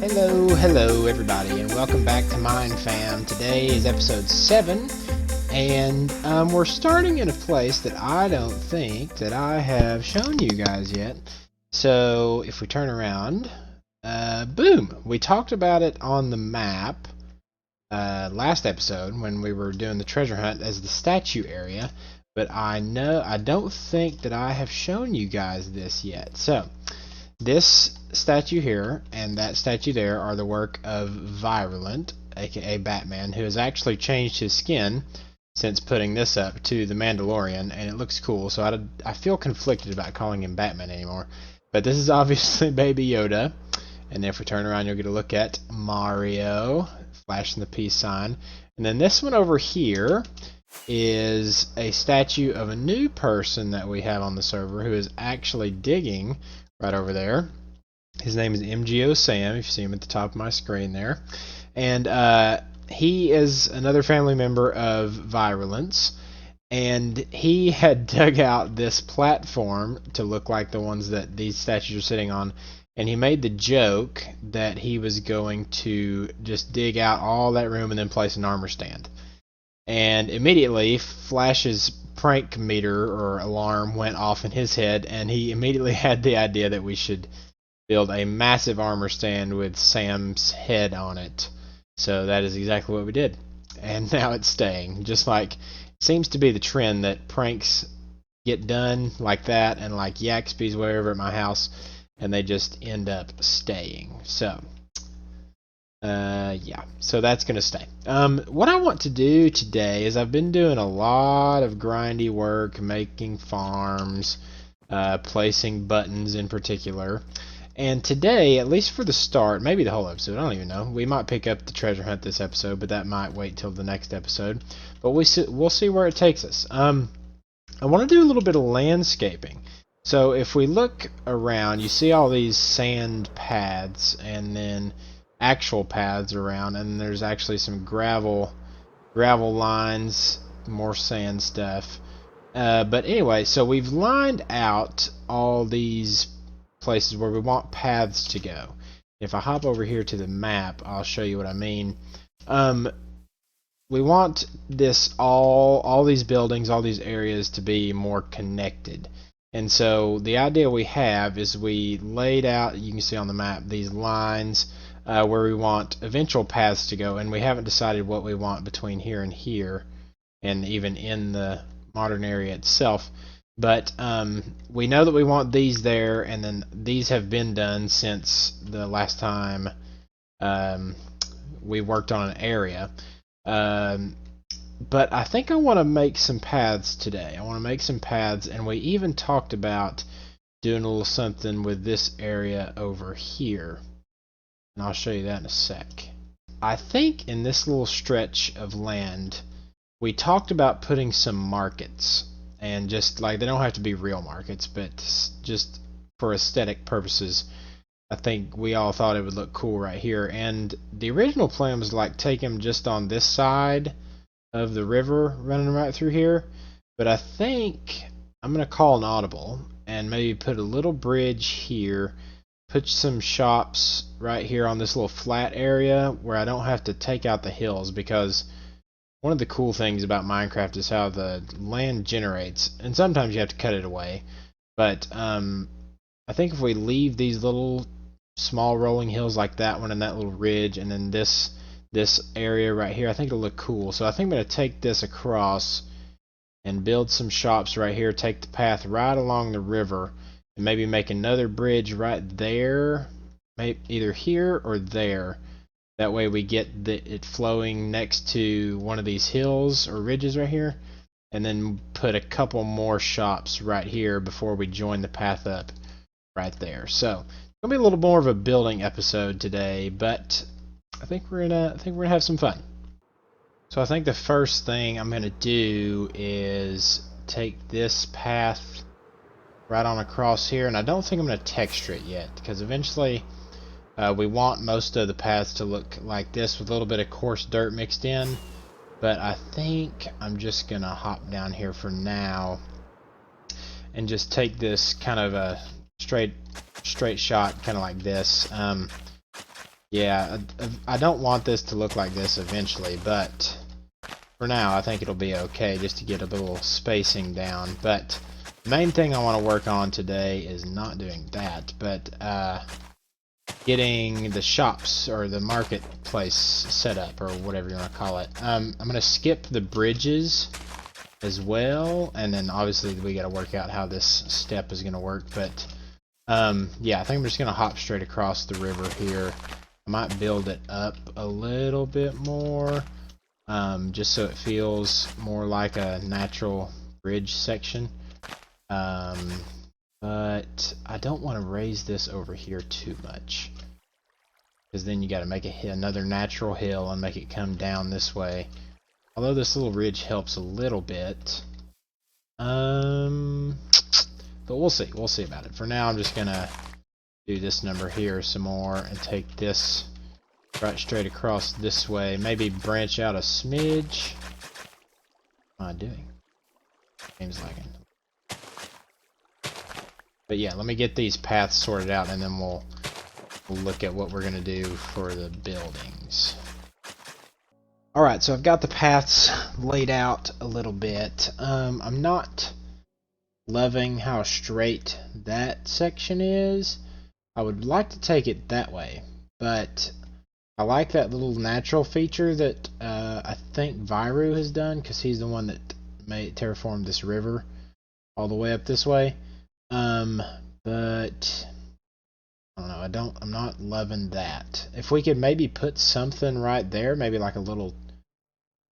Hello everybody, and welcome back to MineFam. Today is episode 7, and we're starting in a place that I don't think that I have shown you guys yet. So if we turn around, boom! We talked about it on the map last episode when we were doing the treasure hunt as the statue area, but I don't think that I have shown you guys this yet. So this statue here and that statue there are the work of Virulent, aka Batman, who has actually changed his skin since putting this up to the Mandalorian, and it looks cool, so I feel conflicted about calling him Batman anymore. But this is obviously Baby Yoda, and if we turn around you'll get a look at Mario, flashing the peace sign. And then this one over here is a statue of a new person that we have on the server who is actually digging right over there. His name is MGO Sam, if you see him at the top of my screen there. And he is another family member of Virulence, and he had dug out this platform to look like the ones that these statues are sitting on, and he made the joke that he was going to just dig out all that room and then place an armor stand. And immediately Flash's prank meter or alarm went off in his head, and he immediately had the idea that we should build a massive armor stand with Sam's head on it. So that is exactly what we did, and now it's staying. Just like it seems to be the trend that pranks get done like that, and like Yaxby's wherever at my house, and they just end up staying. So yeah, so that's gonna stay. What I want to do today is I've been doing a lot of grindy work, making farms, placing buttons in particular. And today, at least for the start, maybe the whole episode, I don't even know. We might pick up the treasure hunt this episode, but that might wait till the next episode. But we'll see where it takes us. I want to do a little bit of landscaping. So if we look around, you see all these sand paths, and then actual paths around, and there's actually some gravel lines, more sand stuff. But anyway, so we've lined out all these places where we want paths to go. If I hop over here to the map, I'll show you what I mean. We want this all these buildings, all these areas to be more connected. And so the idea we have is we laid out, you can see on the map, these lines where we want eventual paths to go, and we haven't decided what we want between here and here, and even in the modern area itself. But we know that we want these there, and then these have been done since the last time we worked on an area. But I think I want to make some paths today. I want to make some paths, and we even talked about doing a little something with this area over here. And I'll show you that in a sec. I think in this little stretch of land, we talked about putting some markets. And just like, they don't have to be real markets, but just for aesthetic purposes, I think we all thought it would look cool right here. And the original plan was like take them just on this side of the river running right through here. But I think I'm going to call an audible and maybe put a little bridge here, put some shops right here on this little flat area where I don't have to take out the hills, because one of the cool things about Minecraft is how the land generates, and sometimes you have to cut it away. But I think if we leave these little small rolling hills like that one and that little ridge, and then this area right here, I think it'll look cool. So I think I'm going to take this across and build some shops right here, take the path right along the river, and maybe make another bridge right there, maybe either here or there. That way we get it flowing next to one of these hills or ridges right here, and then put a couple more shops right here before we join the path up right there. So it's gonna be a little more of a building episode today, but I think we're gonna have some fun. So I think the first thing I'm gonna do is take this path right on across here, and I don't think I'm gonna texture it yet, because eventually we want most of the paths to look like this with a little bit of coarse dirt mixed in, but I think I'm just gonna hop down here for now and just take this kind of a straight shot, kind of like this. Yeah, I don't want this to look like this eventually, but for now I think it'll be okay just to get a little spacing down. But the main thing I want to work on today is not doing that, but getting the shops or the marketplace set up, or whatever you want to call it. I'm going to skip the bridges as well, and then obviously we got to work out how this step is going to work. But yeah, I think I'm just going to hop straight across the river here. I might build it up a little bit more, just so it feels more like a natural bridge section. But I don't want to raise this over here too much, because then you got to make another natural hill and make it come down this way. Although this little ridge helps a little bit. But we'll see. We'll see about it. For now, I'm just gonna do this number here some more and take this right straight across this way. Maybe branch out a smidge. What am I doing? Game's lagging. But yeah, let me get these paths sorted out, and then we'll look at what we're gonna do for the buildings. Alright, so I've got the paths laid out a little bit. I'm not loving how straight that section is. I would like to take it that way, but I like that little natural feature that I think Viru has done, because he's the one that terraformed this river all the way up this way. But I don't know. I'm not loving that. If we could maybe put something right there, maybe like a little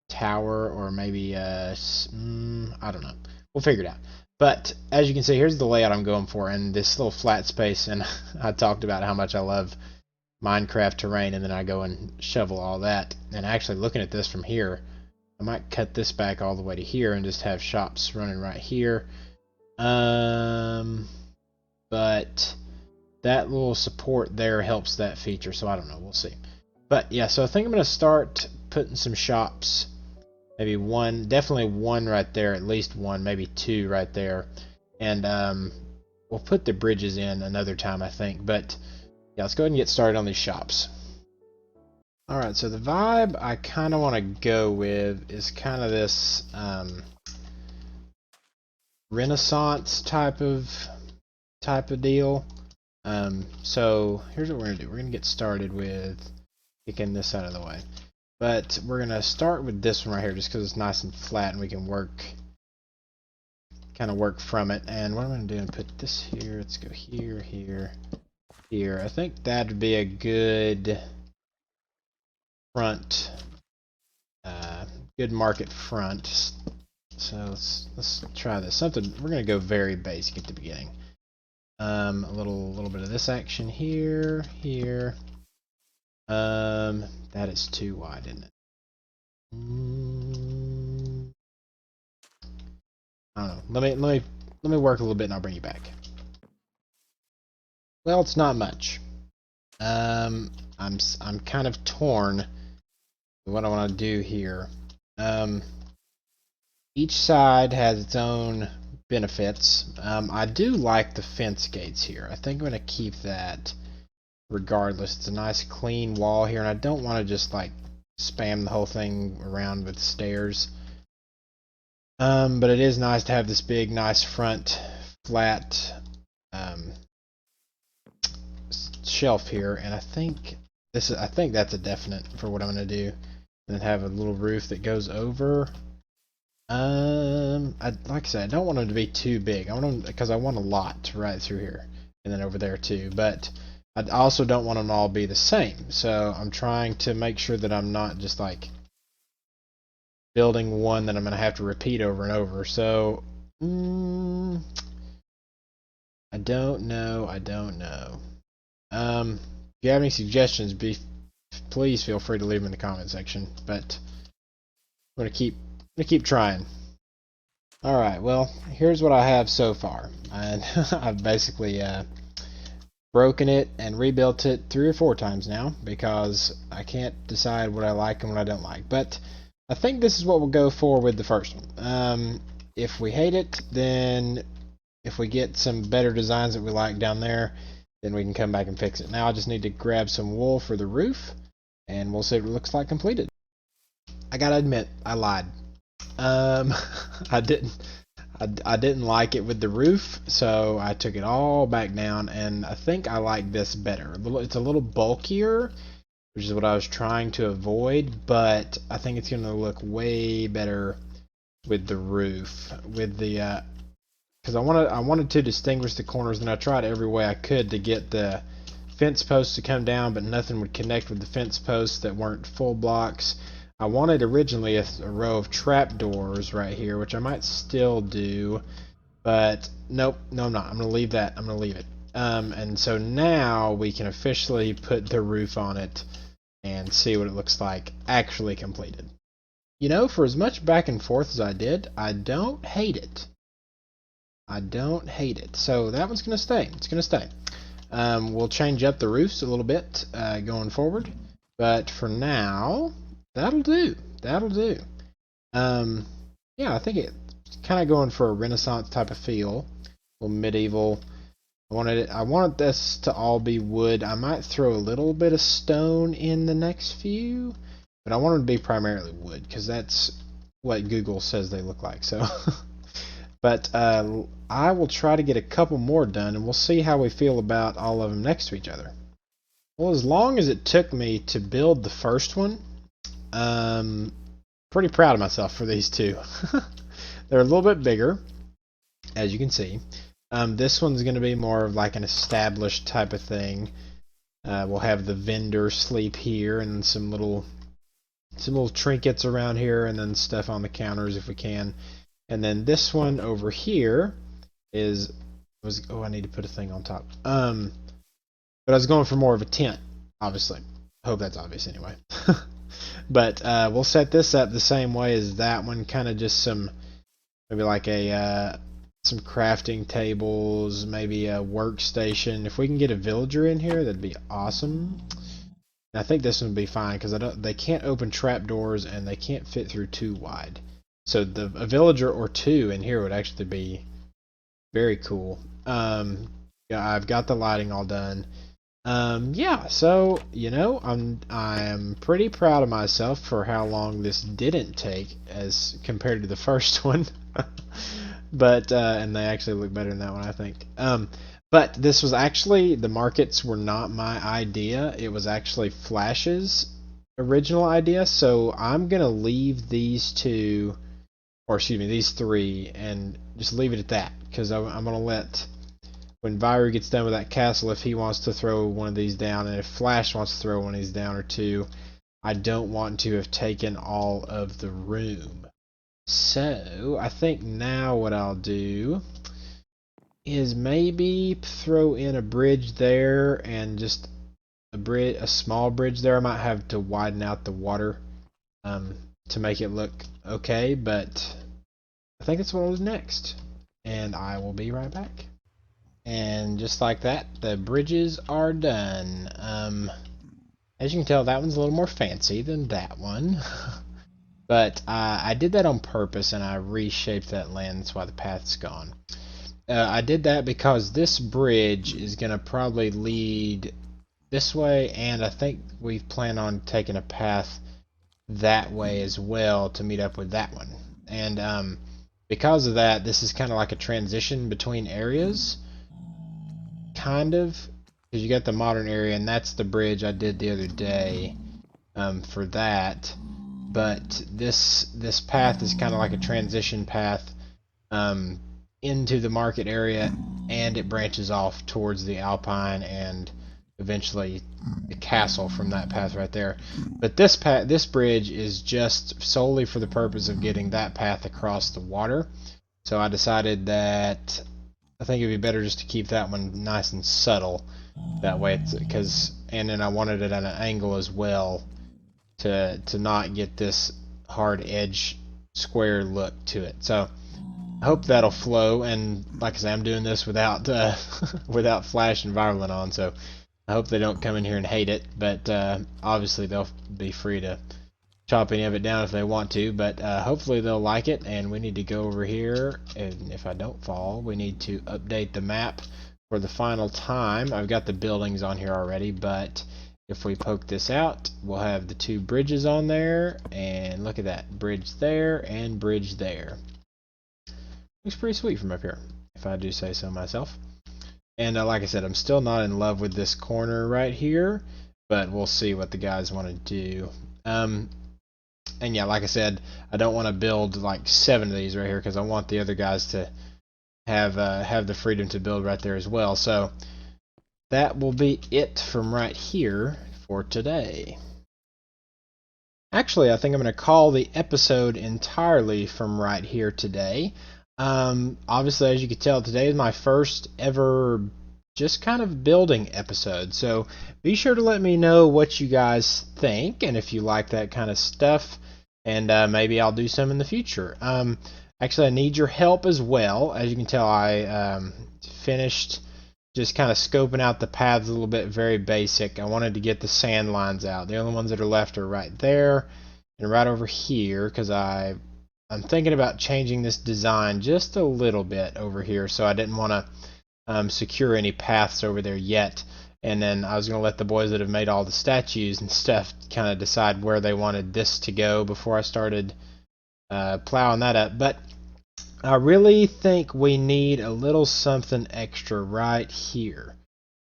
tower, or maybe I don't know. We'll figure it out. But as you can see, here's the layout I'm going for, and this little flat space. And I talked about how much I love Minecraft terrain, and then I go and shovel all that. And actually, looking at this from here, I might cut this back all the way to here and just have shops running right here. But that little support there helps that feature, so I don't know. We'll see. But yeah, so I think I'm going to start putting some shops. Maybe one, definitely one right there, at least one, maybe two right there. And we'll put the bridges in another time, I think. But yeah, let's go ahead and get started on these shops. Alright, so the vibe I kind of want to go with is kind of this Renaissance type of deal. So here's what we're going to do. We're going to get started with kicking this out of the way. But we're going to start with this one right here, just because it's nice and flat and we can kind of work from it. And what I'm going to do is put this here. Let's go here, here, here. I think that would be a good front, good market front. So let's try this. Something, we're going to go very basic at the beginning. A little bit of this action here, here. That is too wide, isn't it? I don't know. Let me work a little bit, and I'll bring you back. Well, it's not much. I'm kind of torn with what I want to do here. Each side has its own benefits. I do like the fence gates here. I think I'm going to keep that regardless. It's a nice clean wall here, and I don't want to just like spam the whole thing around with stairs. But it is nice to have this big, nice front flat shelf here, and I think that's a definite for what I'm going to do. And then have a little roof that goes over. Like I said, I don't want them to be too big. I want them because I want a lot right through here, and then over there too. But I also don't want them to all be the same. So I'm trying to make sure that I'm not just like building one that I'm going to have to repeat over and over. So I don't know. If you have any suggestions, please feel free to leave them in the comment section. But I'm gonna keep trying. All right. Well, here's what I have so far, and I've basically broken it and rebuilt it 3 or 4 times now because I can't decide what I like and what I don't like. But I think this is what we'll go for with the first one. If we hate it, then if we get some better designs that we like down there, then we can come back and fix it. Now I just need to grab some wool for the roof, and we'll see what it looks like completed. I gotta admit, I lied. I didn't like it with the roof, so I took it all back down, and I think I like this better. It's a little bulkier, which is what I was trying to avoid, but I think it's gonna look way better with the roof, with the because I wanted to distinguish the corners, and I tried every way I could to get the fence posts to come down, but nothing would connect with the fence posts that weren't full blocks. I wanted originally a row of trapdoors right here, which I might still do, but nope, no I'm not. I'm going to leave that. I'm going to leave it. And so now we can officially put the roof on it and see what it looks like actually completed. You know, for as much back and forth as I did, I don't hate it. I don't hate it. So that one's going to stay. It's going to stay. We'll change up the roofs a little bit going forward, but for now, that'll do. That'll do. Yeah, I think it's kind of going for a Renaissance type of feel, a little medieval. I wanted this to all be wood. I might throw a little bit of stone in the next few, but I want them to be primarily wood because that's what Google says they look like. So, but I will try to get a couple more done, and we'll see how we feel about all of them next to each other. Well, as long as it took me to build the first one, pretty proud of myself for these two. They're a little bit bigger, as you can see. This one's going to be more of like an established type of thing. We'll have the vendor sleep here, and some little trinkets around here, and then stuff on the counters if we can. And then this one over here I need to put a thing on top. But I was going for more of a tent, obviously. I hope that's obvious anyway. But we'll set this up the same way as that one, kind of just maybe like some crafting tables, maybe a workstation. If we can get a villager in here, that'd be awesome. And I think this one would be fine because they can't open trapdoors and they can't fit through too wide. So a villager or two in here would actually be very cool. Yeah, I've got the lighting all done. Yeah, so you know, I am pretty proud of myself for how long this didn't take as compared to the first one. But and they actually look better than that one, I think. But this was actually, the markets were not my idea. It was actually Flash's original idea. So I'm gonna leave these two, or excuse me, these three, and just leave it at that, because I'm gonna let, when Viru gets done with that castle, if he wants to throw one of these down, and if Flash wants to throw one of these down or two, I don't want to have taken all of the room. So I think now what I'll do is maybe throw in a bridge there, and just a small bridge there. I might have to widen out the water to make it look okay, but I think that's what I'll do next, and I will be right back. And just like that, the bridges are done. As you can tell, that one's a little more fancy than that one. But I did that on purpose, and I reshaped that land. That's why the path's gone. I did that because this bridge is going to probably lead this way, and I think we plan on taking a path that way as well to meet up with that one. And because of that, this is kind of like a transition between areas. Kind of, because you got the modern area, and that's the bridge I did the other day for that. But this path is kind of like a transition path into the market area, and it branches off towards the Alpine and eventually the castle from that path right there. But this bridge is just solely for the purpose of getting that path across the water. So I decided that I think it'd be better just to keep that one nice and subtle. That way, and then I wanted it at an angle as well to not get this hard edge square look to it. So I hope that'll flow. And like I say, I'm doing this without without Flash and Virulent on, so I hope they don't come in here and hate it. But obviously they'll be free to chop any of it down if they want to, but hopefully they'll like it. And we need to go over here, and if I don't fall, we need to update the map for the final time. I've got the buildings on here already, but if we poke this out, we'll have the 2 bridges on there, and look at that, bridge there and bridge there. Looks pretty sweet from up here, if I do say so myself. And like I said, I'm still not in love with this corner right here, but we'll see what the guys want to do. And yeah, like I said, I don't want to build like 7 of these right here because I want the other guys to have the freedom to build right there as well. So that will be it from right here for today. Actually, I think I'm going to call the episode entirely from right here today. Obviously, as you can tell, today is my first ever just kind of building episode. So be sure to let me know what you guys think and if you like that kind of stuff. And maybe I'll do some in the future. Actually, I need your help as well. As you can tell, I finished just kind of scoping out the paths a little bit, very basic. I wanted to get the sand lines out. The only ones that are left are right there and right over here because I'm thinking about changing this design just a little bit over here, so I didn't want to secure any paths over there yet. And then I was going to let the boys that have made all the statues and stuff kind of decide where they wanted this to go before I started plowing that up. But I really think we need a little something extra right here.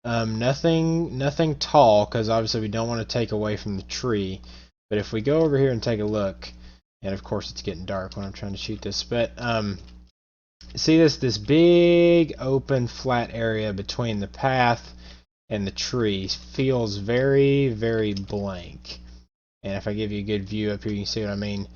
Nothing tall, because obviously we don't want to take away from the tree. But if we go over here and take a look, and of course it's getting dark when I'm trying to shoot this, but see this big open flat area between the path and the tree feels very, very blank. And if I give you a good view up here, you can see what I mean.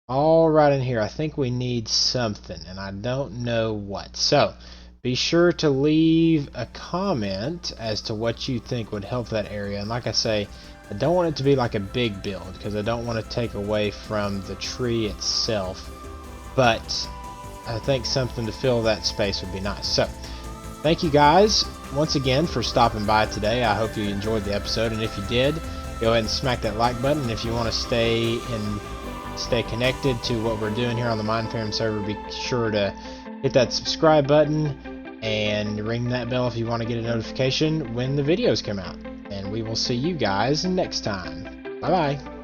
All right in here, I think we need something, and I don't know what. So be sure to leave a comment as to what you think would help that area. And like I say, I don't want it to be like a big build because I don't want to take away from the tree itself, but I think something to fill that space would be nice. So thank you guys once again for stopping by today. I hope you enjoyed the episode, and if you did, go ahead and smack that like button. And if you want to stay connected to what we're doing here on the MineFam server, be sure to hit that subscribe button and ring that bell if you want to get a notification when the videos come out. And we will see you guys next time. Bye bye.